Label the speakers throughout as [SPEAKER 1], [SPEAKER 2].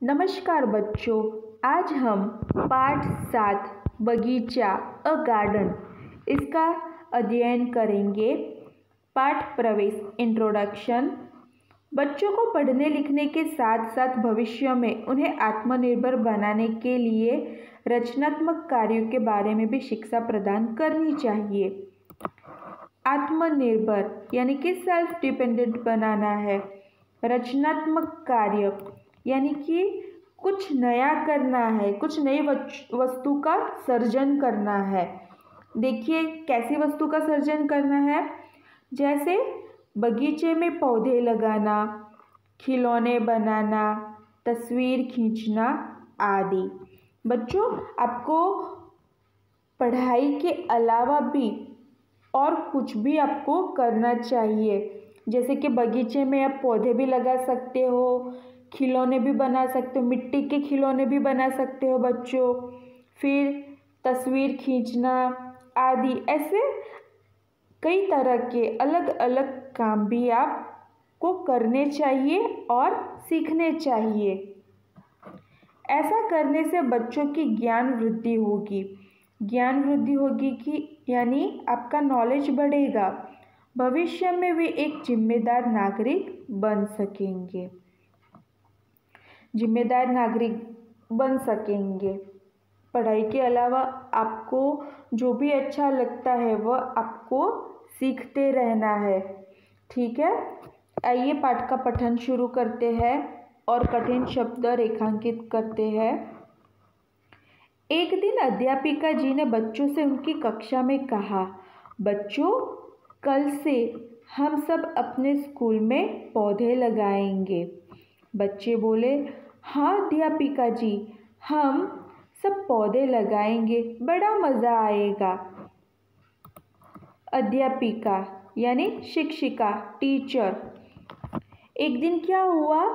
[SPEAKER 1] नमस्कार बच्चों, आज हम पाठ 7 बगीचा अ गार्डन इसका अध्ययन करेंगे। पाठ प्रवेश इंट्रोडक्शन। बच्चों को पढ़ने लिखने के साथ साथ भविष्य में उन्हें आत्मनिर्भर बनाने के लिए रचनात्मक कार्यों के बारे में भी शिक्षा प्रदान करनी चाहिए। आत्मनिर्भर यानी कि सेल्फ डिपेंडेंट बनाना है। रचनात्मक कार्य यानी कि कुछ नया करना है, कुछ नई वस्तु का सर्जन करना है। देखिए कैसी वस्तु का सर्जन करना है, जैसे बगीचे में पौधे लगाना, खिलौने बनाना, तस्वीर खींचना आदि। बच्चों, आपको पढ़ाई के अलावा भी और कुछ भी आपको करना चाहिए। जैसे कि बगीचे में आप पौधे भी लगा सकते हो, खिलौने भी बना सकते हो, मिट्टी के खिलौने भी बना सकते हो बच्चों। फिर तस्वीर खींचना आदि, ऐसे कई तरह के अलग अलग काम भी आपको करने चाहिए और सीखने चाहिए। ऐसा करने से बच्चों की ज्ञान वृद्धि होगी। ज्ञान वृद्धि होगी कि यानी आपका नॉलेज बढ़ेगा। भविष्य में वे एक जिम्मेदार नागरिक बन सकेंगे। जिम्मेदार नागरिक बन सकेंगे। पढ़ाई के अलावा आपको जो भी अच्छा लगता है वह आपको सीखते रहना है। ठीक है, आइए पाठ का पठन शुरू करते हैं और कठिन शब्द रेखांकित करते हैं। एक दिन अध्यापिका जी ने बच्चों से उनकी कक्षा में कहा, बच्चों, कल से हम सब अपने स्कूल में पौधे लगाएंगे। बच्चे बोले, हाँ अध्यापिका जी, हम सब पौधे लगाएंगे, बड़ा मज़ा आएगा। अध्यापिका यानी शिक्षिका, टीचर। एक दिन क्या हुआ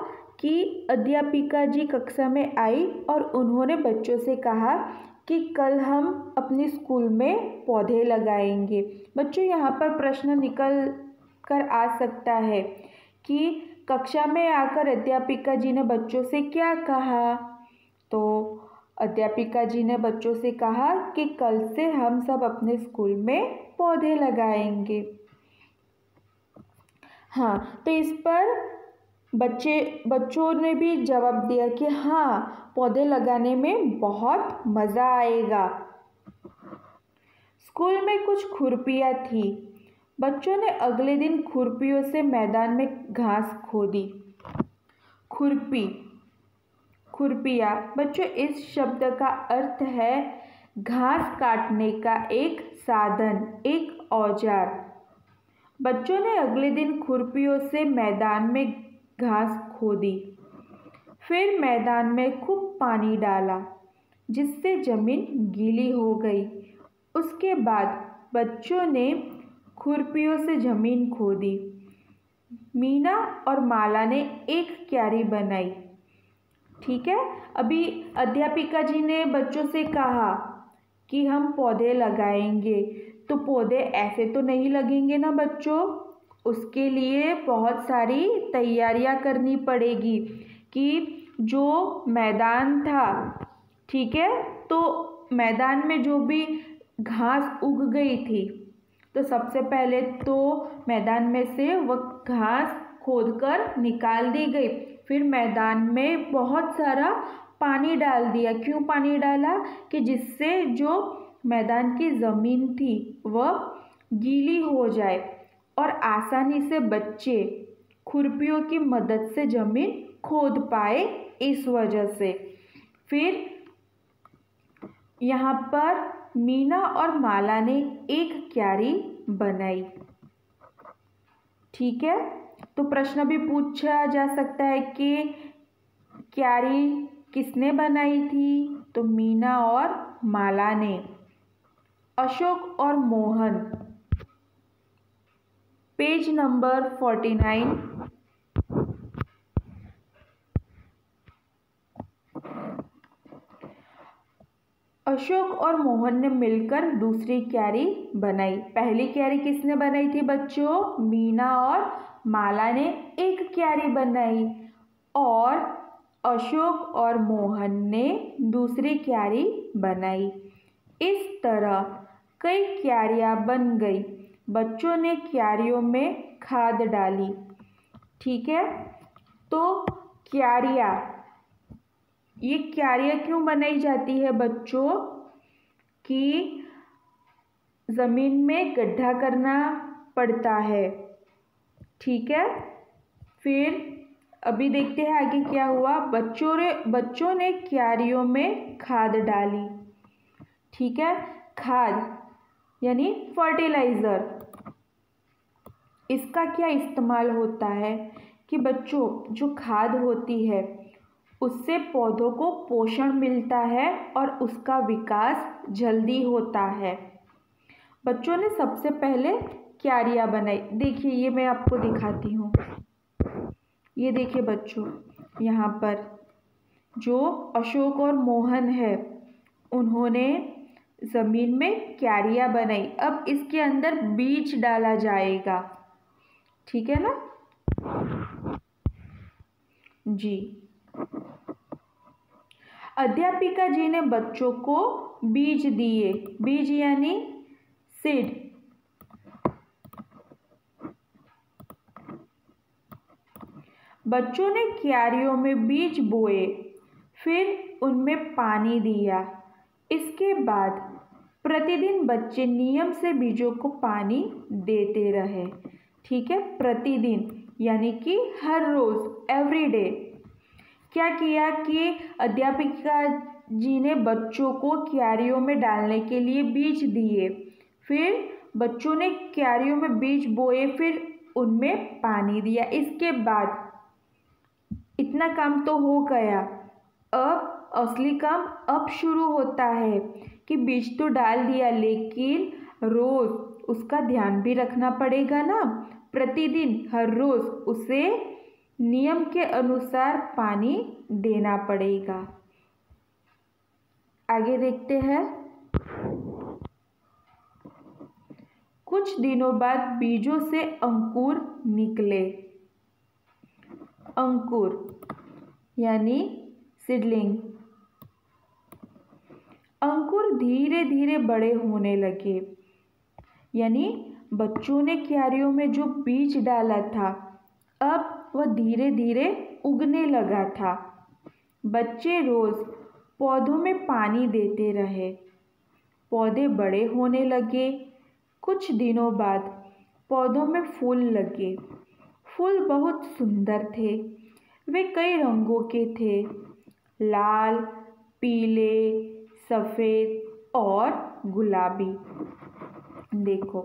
[SPEAKER 1] कि अध्यापिका जी कक्षा में आई और उन्होंने बच्चों से कहा कि कल हम अपने स्कूल में पौधे लगाएंगे। बच्चों, यहाँ पर प्रश्न निकल कर आ सकता है कि कक्षा में आकर अध्यापिका जी ने बच्चों से क्या कहा। तो अध्यापिका जी ने बच्चों से कहा कि कल से हम सब अपने स्कूल में पौधे लगाएंगे। हाँ, तो इस पर बच्चों ने भी जवाब दिया कि हाँ, पौधे लगाने में बहुत मज़ा आएगा। स्कूल में कुछ खुरपियाँ थी। बच्चों ने अगले दिन खुरपियों से मैदान में घास खोदी। खुरपी, खुरपियाँ। बच्चों, इस शब्द का अर्थ है घास काटने का एक साधन, एक औजार। बच्चों ने अगले दिन खुरपियों से मैदान में घास खोदी। फिर मैदान में खूब पानी डाला, जिससे ज़मीन गीली हो गई। उसके बाद बच्चों ने खुरपियों से ज़मीन खोदी। मीना और माला ने एक क्यारी बनाई। ठीक है, अभी अध्यापिका जी ने बच्चों से कहा कि हम पौधे लगाएंगे, तो पौधे ऐसे तो नहीं लगेंगे ना बच्चों। उसके लिए बहुत सारी तैयारियां करनी पड़ेगी कि जो मैदान था, ठीक है, तो मैदान में जो भी घास उग गई थी, तो सबसे पहले तो मैदान में से वह घास खोदकर निकाल दी गई। फिर मैदान में बहुत सारा पानी डाल दिया। क्यों पानी डाला? कि जिससे जो मैदान की ज़मीन थी वह गीली हो जाए और आसानी से बच्चे खुरपियों की मदद से ज़मीन खोद पाए। इस वजह से फिर यहाँ पर मीना और माला ने एक क्यारी बनाई। ठीक है, तो प्रश्न भी पूछा जा सकता है कि क्यारी किसने बनाई थी? तो मीना और माला ने। अशोक और मोहन, पेज नंबर 49। अशोक और मोहन ने मिलकर दूसरी क्यारी बनाई। पहली क्यारी किसने बनाई थी बच्चों? मीना और माला ने एक क्यारी बनाई। और अशोक और मोहन ने दूसरी क्यारी बनाई। इस तरह कई क्यारियाँ बन गई। बच्चों ने क्यारियों में खाद डाली। ठीक है, तो क्यारियाँ, ये क्यारियाँ क्यों बनाई जाती है बच्चों? कि ज़मीन में गड्ढा करना पड़ता है। ठीक है, फिर अभी देखते हैं आगे क्या हुआ। बच्चों ने क्यारियों में खाद डाली। ठीक है, खाद यानी फर्टिलाइज़र, इसका क्या इस्तेमाल होता है कि बच्चों जो खाद होती है उससे पौधों को पोषण मिलता है और उसका विकास जल्दी होता है। बच्चों ने सबसे पहले क्यारियाँ बनाई। देखिए, ये मैं आपको दिखाती हूँ। ये देखिए बच्चों, यहाँ पर जो अशोक और मोहन है उन्होंने ज़मीन में क्यारियाँ बनाई। अब इसके अंदर बीज डाला जाएगा। ठीक है ना जी। अध्यापिका जी ने बच्चों को बीज दिए। बीज यानी सीड। बच्चों ने क्यारियों में बीज बोए, फिर उनमें पानी दिया। इसके बाद प्रतिदिन बच्चे नियम से बीजों को पानी देते रहे। ठीक है, प्रतिदिन यानी कि हर रोज़, एवरीडे। क्या किया कि अध्यापिका जी ने बच्चों को क्यारियों में डालने के लिए बीज दिए, फिर बच्चों ने क्यारियों में बीज बोए, फिर उनमें पानी दिया। इसके बाद इतना काम तो हो गया। अब असली काम अब शुरू होता है कि बीज तो डाल दिया, लेकिन रोज़ उसका ध्यान भी रखना पड़ेगा ना। प्रतिदिन हर रोज़ उसे नियम के अनुसार पानी देना पड़ेगा। आगे देखते हैं। कुछ दिनों बाद बीजों से अंकुर निकले। अंकुर यानी सीडलिंग। अंकुर धीरे धीरे बड़े होने लगे। यानी बच्चों ने क्यारियों में जो बीज डाला था अब वह धीरे धीरे उगने लगा था। बच्चे रोज़ पौधों में पानी देते रहे। पौधे बड़े होने लगे। कुछ दिनों बाद पौधों में फूल लगे। फूल बहुत सुंदर थे। वे कई रंगों के थे, लाल, पीले, सफ़ेद और गुलाबी। देखो,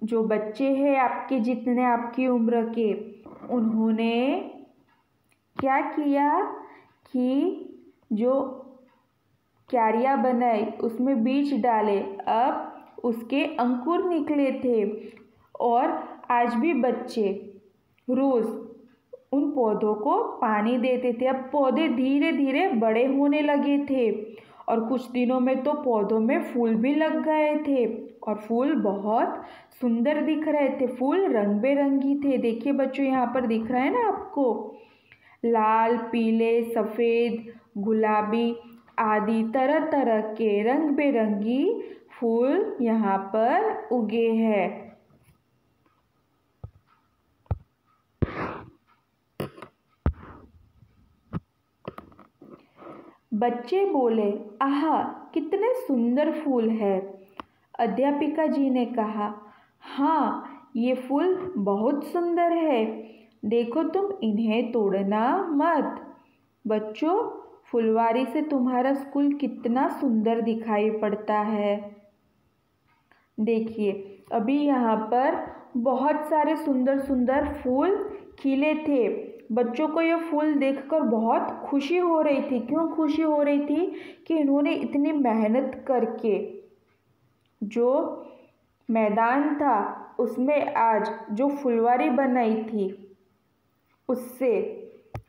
[SPEAKER 1] जो बच्चे हैं आपके जितने आपकी उम्र के, उन्होंने क्या किया कि जो क्यारियाँ बनाई उसमें बीज डाले। अब उसके अंकुर निकले थे और आज भी बच्चे रोज़ उन पौधों को पानी देते थे। अब पौधे धीरे धीरे बड़े होने लगे थे और कुछ दिनों में तो पौधों में फूल भी लग गए थे और फूल बहुत सुंदर दिख रहे थे। फूल रंग बिरंगी थे। देखिए बच्चों, यहाँ पर दिख रहा है ना आपको, लाल, पीले, सफ़ेद, गुलाबी आदि तरह तरह के रंग बिरंगी फूल यहाँ पर उगे हैं। बच्चे बोले, आहा, कितने सुंदर फूल है। अध्यापिका जी ने कहा, हाँ, ये फूल बहुत सुंदर है। देखो, तुम इन्हें तोड़ना मत। बच्चों, फुलवारी से तुम्हारा स्कूल कितना सुंदर दिखाई पड़ता है। देखिए, अभी यहाँ पर बहुत सारे सुंदर सुंदर फूल खिले थे। बच्चों को ये फूल देखकर बहुत खुशी हो रही थी। क्यों खुशी हो रही थी? कि इन्होंने इतनी मेहनत करके जो मैदान था उसमें आज जो फुलवारी बनाई थी उससे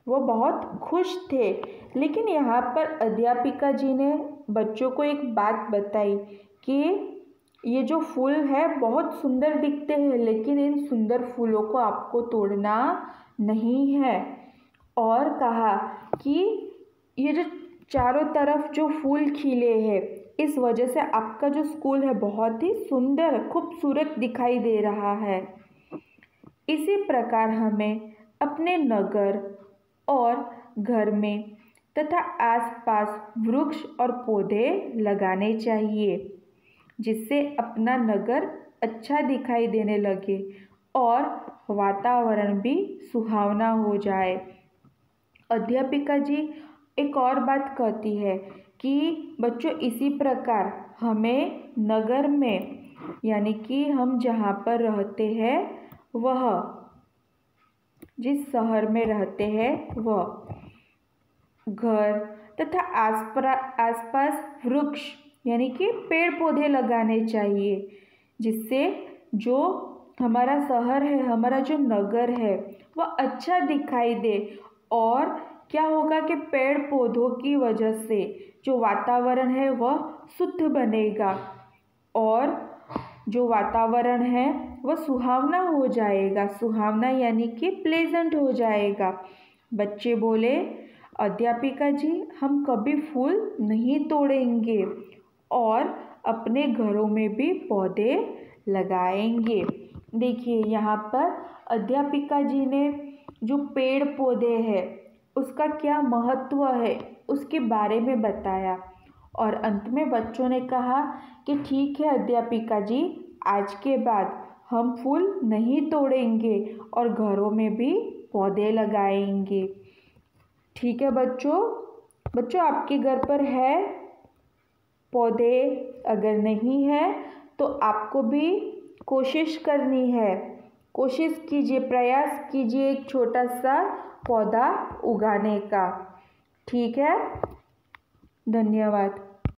[SPEAKER 1] वो बहुत खुश थे। लेकिन यहाँ पर अध्यापिका जी ने बच्चों को एक बात बताई कि ये जो फूल है बहुत सुंदर दिखते हैं, लेकिन इन सुंदर फूलों को आपको तोड़ना नहीं है। और कहा कि ये जो चारों तरफ जो फूल खिले हैं, इस वजह से आपका जो स्कूल है बहुत ही सुंदर खूबसूरत दिखाई दे रहा है। इसी प्रकार हमें अपने नगर और घर में तथा आसपास वृक्ष और पौधे लगाने चाहिए, जिससे अपना नगर अच्छा दिखाई देने लगे और वातावरण भी सुहावना हो जाए। अध्यापिका जी एक और बात कहती है कि बच्चों इसी प्रकार हमें नगर में, यानी कि हम जहाँ पर रहते हैं वह, जिस शहर में रहते हैं वह घर तथा आसपास वृक्ष यानी कि पेड़ पौधे लगाने चाहिए, जिससे जो हमारा शहर है, हमारा जो नगर है वह अच्छा दिखाई दे। और क्या होगा कि पेड़ पौधों की वजह से जो वातावरण है वह शुद्ध बनेगा और जो वातावरण है वह सुहावना हो जाएगा। सुहावना यानी कि प्लेजेंट हो जाएगा। बच्चे बोले, अध्यापिका जी हम कभी फूल नहीं तोड़ेंगे और अपने घरों में भी पौधे लगाएंगे। देखिए यहाँ पर अध्यापिका जी ने जो पेड़ पौधे हैं उसका क्या महत्व है उसके बारे में बताया और अंत में बच्चों ने कहा कि ठीक है अध्यापिका जी, आज के बाद हम फूल नहीं तोड़ेंगे और घरों में भी पौधे लगाएंगे। ठीक है बच्चों आपके घर पर है पौधे? अगर नहीं है तो आपको भी कोशिश करनी है। कोशिश कीजिए, प्रयास कीजिए एक छोटा सा पौधा उगाने का। ठीक है, धन्यवाद।